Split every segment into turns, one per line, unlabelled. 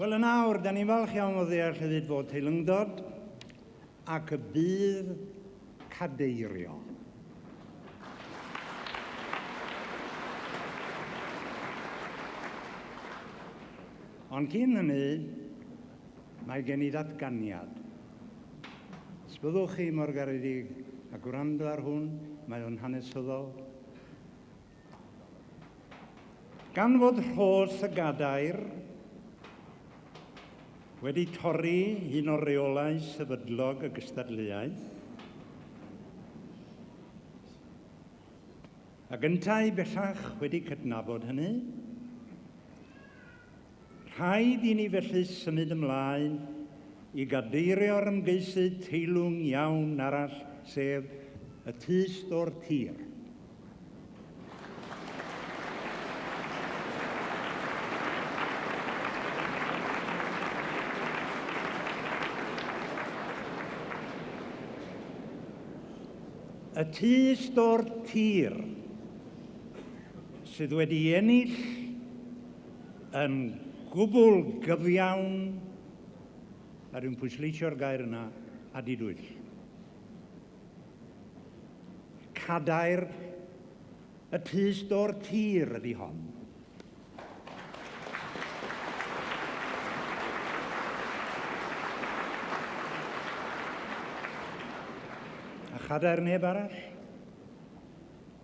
Wel, yn awr, da ni'n falch iawn o ddeall hefyd fod teilyngdod ac y bydd cadeirio. Ond cyn hynny, mae gen i ddatganiad. Os byddwch chi mor garedig a gwrando ar hwn, mae o'n hanesyddol. Gan fod rhos y gadair wedi torri un o'r rheolau sefydlog y gystadleuaeth, ac yntau bellach wedi cydnabod hynny, rhaid i ni felly symud ymlaen i gadeirio'r ymgeisydd teilwng iawn arall, sef y tyst o'r tir. Y tyst o'r tir sydd wedi ennill yn gwbl gyfiawn, a dwi'n pwysleisio'r gair yna, a didwyll. Gadair, y tyst o'r tir ydi hon. A chadair neb arall,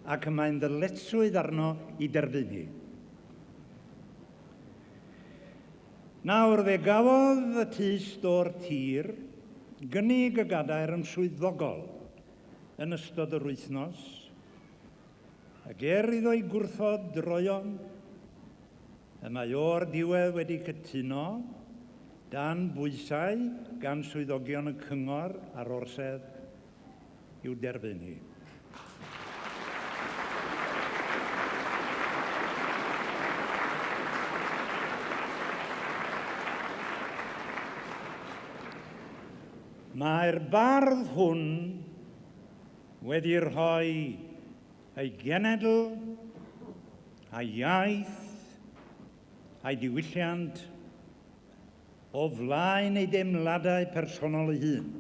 ac mae'n ddyletswydd arno i derbyn hi. Nawr, fe gafodd y tyst o'r tir gynnig y gadair yn swyddogol yn ystod yr wythnos, ac iddo ei gwrthod droion, y mae o'r diwedd wedi cytuno dan bwysau gan swyddogion y cyngor a'r orsedd i'w derbyn hi. Mae'r bardd hwn wedi rhoi ei genedl, a'i iaith, a'i diwylliant o flaen ei deimladau personol ei hun.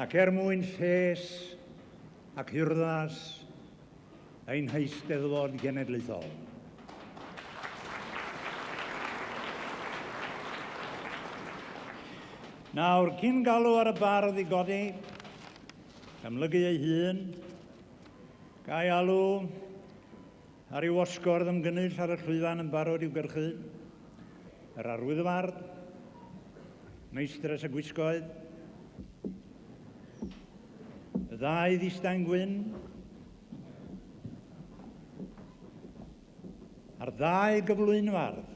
Ac mwyn lles ac hurddas ein Eisteddfod Genedlaethol. Nawr, cyn galw ar y bardd i godi, amlygu ei hun, gai alw ar i'w osgwrdd ymgynnull ar y llwyfan yn barod i'w gyrchu, yr arwyddfardd, meistres y gwisgoedd, y ddau ddistau'n gwyn, a'r ddau gyflwynfardd,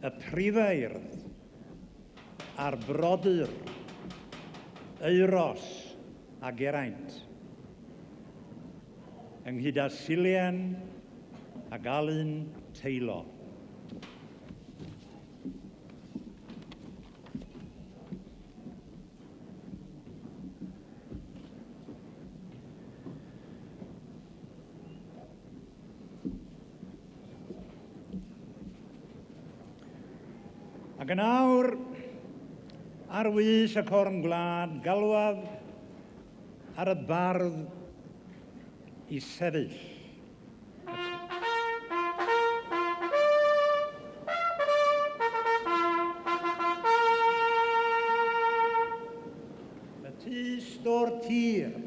y Prifardd a'r brodyr, Euros a Geraint, ynghyd â Silian a Alun Teilo. Ac yn awr, ar wys y corn gwlad, galwaf ar y bardd i sefyll. Y tyst o'r tir.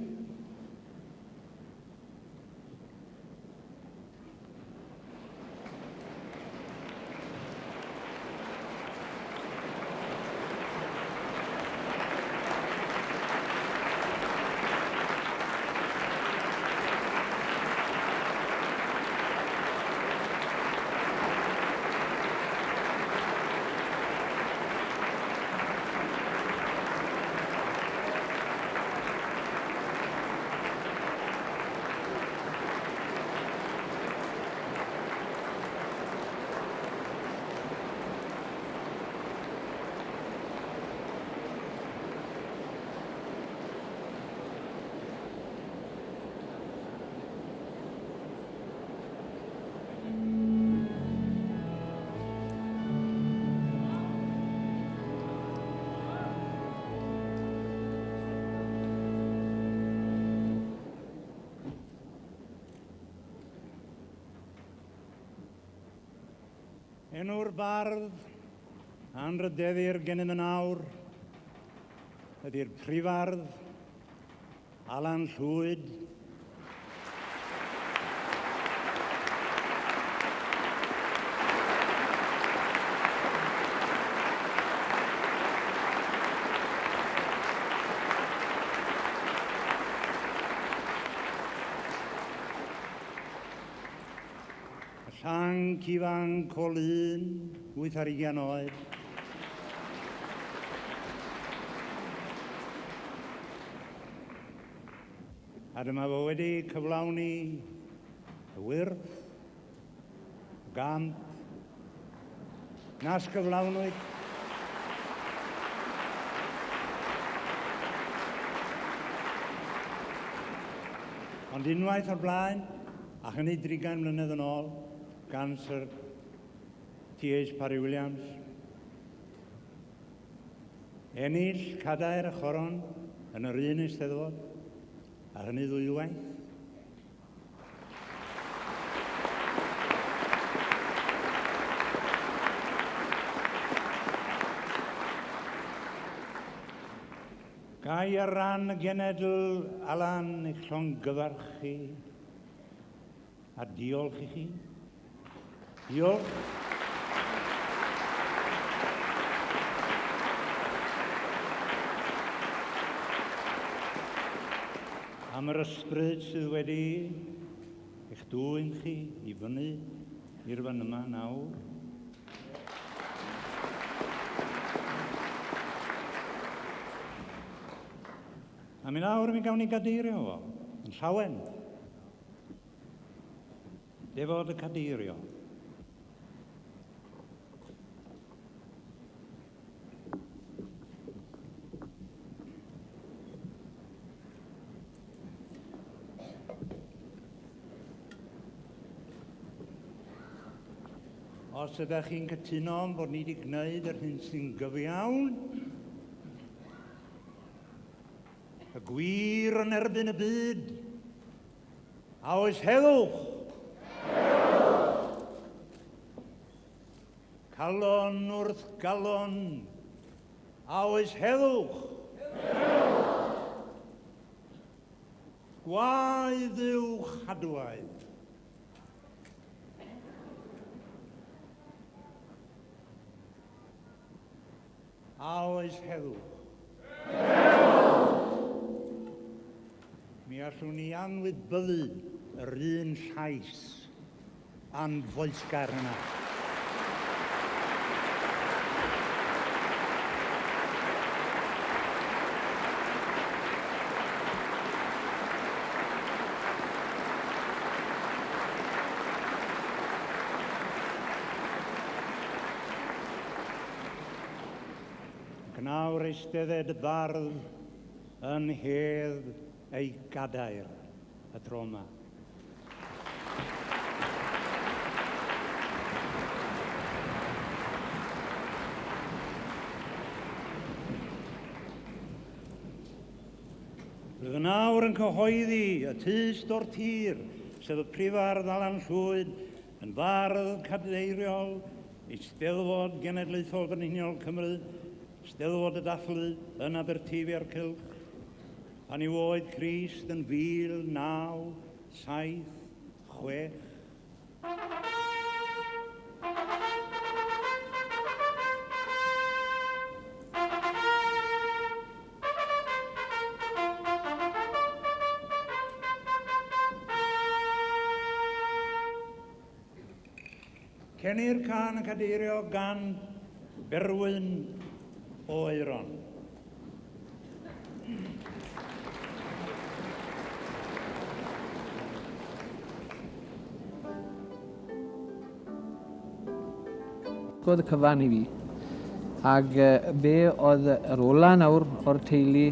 Enw'r bardd anrydeddu'r gennym yn awr ydy'r Prifardd Alan Llwyd, llanc ifanc o lun, 8 oed. A dyma fo wedi cyflawni y wyrth, y gamp, nas gyflawnwyd. Ond unwaith o'r blaen, a hynny 30 mlynedd yn ôl, gan Sir T.H. Parry Williams. Ennill cadair y choron yn yr un Eisteddfod, a hynny ddwywaith. Gai ar ran y genedl Alan eich llongyfarchu a diolch i chi. Diolch. Am yr ysbryd sydd wedi eich dwyn chi i fyny i'r fan yma nawr. A mi nawr mi gawn ni gadeirio fo, yn llawen. Defod y cadeirio. Os ydych chi'n cytuno bod ni wedi gwneud yr hyn sy'n gyfiawn, y gwir yn erbyn y byd, a oes heddwch. Calon wrth galon, a oes heddwch. Gwaedd yw chadwaedd. A oes heddwch. Mi allwn ni anwybyddu yr un llais a'n foesgar yna. Nawr eistedded y bardd yn hedd ei gadair y tro yma. Bydd nawr yn cyhoeddi y tyst o'r tir sef y Prifardd Alan Llwyd yn fardd cadeiriol Eisteddfod Genedlaethol Frenhinol Cymru, Eisteddfod y dathlu yn Aberteifi a'r Cylch, pan i'w oed Crist yn 1976. Cenir can y cadeirio gan Berwyn o Eiron.
Oedd y cyfan i fi, ac be oedd yr ola nawr o'r teulu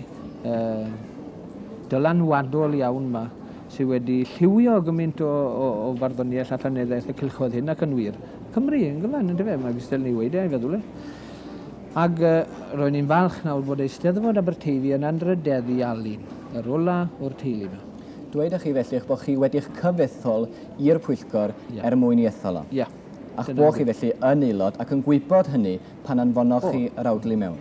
dylanwadol iawn yma, sydd wedi lliwio gymaint o farddoniaeth a llaneddaeth y cylchoedd hyn ac yn wir. Cymru yn gyfan, yn dyfe, mae Fistel Newidwyd ei feddwl. Ac roedd ni'n falch nawr bod Eisteddfod Aberteifi yn anrydeddu Alun, yr ola o'r teulu yma.
Dweud chi felly bod chi wedi'ch cyfethol i'r pwyllgor mwyn i ethol o?
Ie.
a'ch bod chi felly yn aelod ac yn gwybod hynny pan anfonoch chi yr awdl i mewn.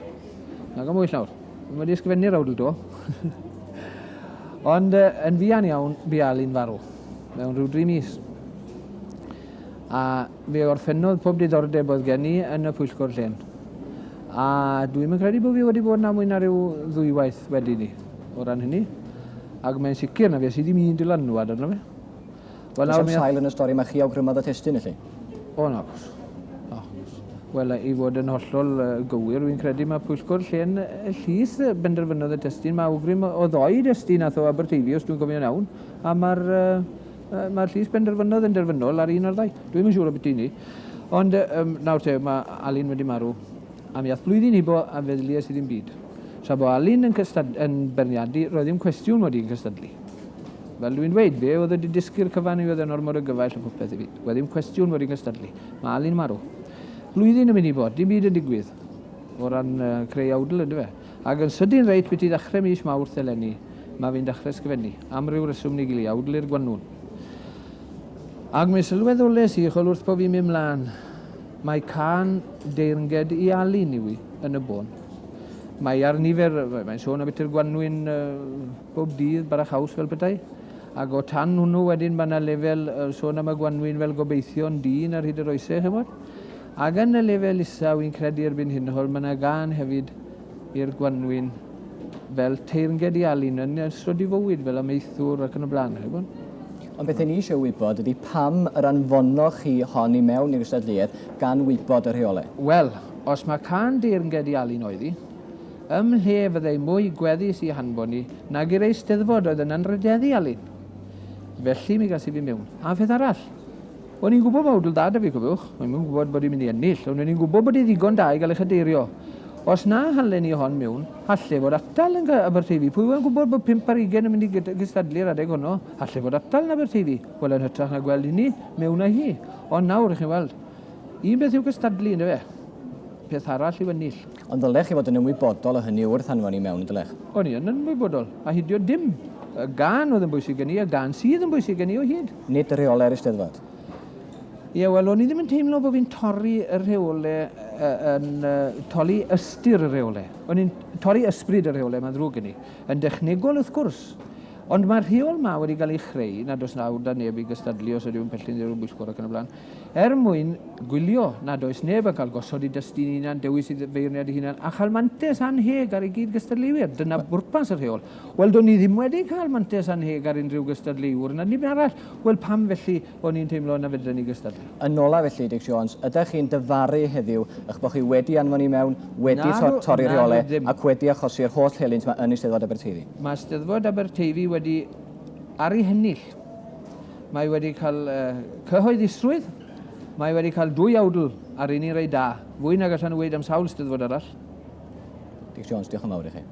Nag am wyll nawr. Mae wedi ysgrifennu'r awdl do. Ond yn fuan iawn, bu Alun farw. Mewn rhyw 3 mis. A fe orffennodd pob diddordeb oedd gen i yn y pwyllgor llen. A dwi'n credu bod fi wedi bod na mwy na ryw 2 waith wedi ni o ran hynny. Ac mae'n sicr na fe sydd wedi mynd i lanwad arno fe.
Oes am sail yn y stori mae chi awgrymodd y testyn felly?
O na. Wel, i fod yn hollol gywir, fi'n credu mae pwyllgor llen llys benderfynodd y testyn. Mae awgrym o 2 testyn ath o Aberteifi, os dwi'n gofio'n iawn. A mae'r llys benderfynodd yn derfynol ar un o'r 2. Dwi'n yn siŵr o beth i ni. Ond nawr te, mae Alun wedi marw. A mi ath blwyddyn i bo a feddlu sydd ddim byd. Tra bod Alun yn berniadu, roedd ddim cwestiwn mod i'n cystadlu. Fel dwi'n dweud, fe oedd wedi disgu'r cyfan i oedd yn ormod o gyfaill o popeth i fi. Roedd ddim cwestiwn mod i'n cystadlu. Mae Alun marw. Blwyddyn yn mynd i bod, dim byd yn digwydd o ran creu awdl ynddo fe. Ac yn sydyn reit beth i ddechrau mis Mawrth eleni, mae fi'n dechrau ysgrifennu am ryw reswm ni gili, awdl i'r Gwanwyn. Ac mae sylweddolus i chol wrth bod fi'n mynd mlaen, mae can deyrnged i Alun i wi yn y bôn. Mae ar nifer, mae'n sôn am beth i'r Gwanwyn bob dydd barach haws fel petai. Ac o tan hwnnw wedyn mae yna lefel sôn am y Gwanwyn fel gobeithio'n dyn ar hyd yr oesau, chymod. Ac yn y lefel isa, wy'n credu erbyn hyn hol, mae yna gan hefyd i'r Gwanwyn fel teyrnged i Alun yn ystod i fywyd fel amaethwr ac yn y blaen.
Ond beth ni eisiau wybod ydy pam yr anfonoch chi hon i mewn i'r gystadleuaeth gan wybod y rheolau?
Wel, os mae can deyrnged i Alun oedd hi, ym lle fyddai mwy gweddus i hanfon ni nag i'r Eisteddfod oedd yn anrhydeddu Alun. Felly mi gas i fi mewn. A peth arall, o'n i'n gwybod bod awdl da da fi, cofiwch. O'n i'n gwybod bod i'n mynd i ennill, ond o'n i'n gwybod bod i ddigon da i gael eich adeirio. Os na halen i hon mewn, halle fod atal yn Aberteifi. Pwy yn gwybod bod 5 ar 20 yn mynd i gystadlu'r adeg hwnnw? Halle fod atal yn Aberteifi. Wel, yn hytrach na gweld hynny, mewn â hi. Ond nawr, ych chi'n weld, un beth yw gystadlu, ynddo fe? Peth arall yw ennill.
Ond ddylech chi fod yn ymwybodol o hynny wrth anfon i mewn, ydylech?
O'n i yn ymwybodol, a hidio dim. Y gan oedd yn bwysig gen i, a gan sydd yn bwysig gen i o hyd.
Nid y rheolau'r Eisteddfod?
Ie, wel, o'n i ddim yn teimlo bod fi'n torri y rheolau, torri ystyr y rheolau. O'n i'n torri ysbryd y rheolau, mae'n ddrwg gen i. Yn dechnegol wrth gwrs. Ond mae'r rheol ma wedi cael ei chreu, nad oes nawr da neb i gystadlu os ydyw yn pellyn i'r bwyllgor ac yn y blaen, mwyn gwylio nad oes neb yn cael gosod i dystun hunan, dewis i feirniad i hunan, a chael mantes anheg ar ei gyd gystadleuwyr. Dyna bwrpas yr rheol. Wel, do'n i ddim wedi cael mantes anheg ar unrhyw gystadleuwr, na nid arall. Wel, pam felly o'n i'n teimlo na fedrwn ni gystadlu? Yn
ola felly, Dic Jones, ydych chi'n dyfaru heddiw eich bod chi wedi anfon i mewn, wedi torri'r rheolau ac wedi achosi'r holl helynt yma yn Eisteddfod Aberteifi?
Mae Eisteddfod Aberteifi wedi ar ei hennill. Mae wedi cael cyhoeddusrwydd, mae wedi cael 2 awdl ar un i rei da, fwy na gallan nhw weid am sawl Eisteddfod arall.
Dic Jones, diolch yn fawr i chi.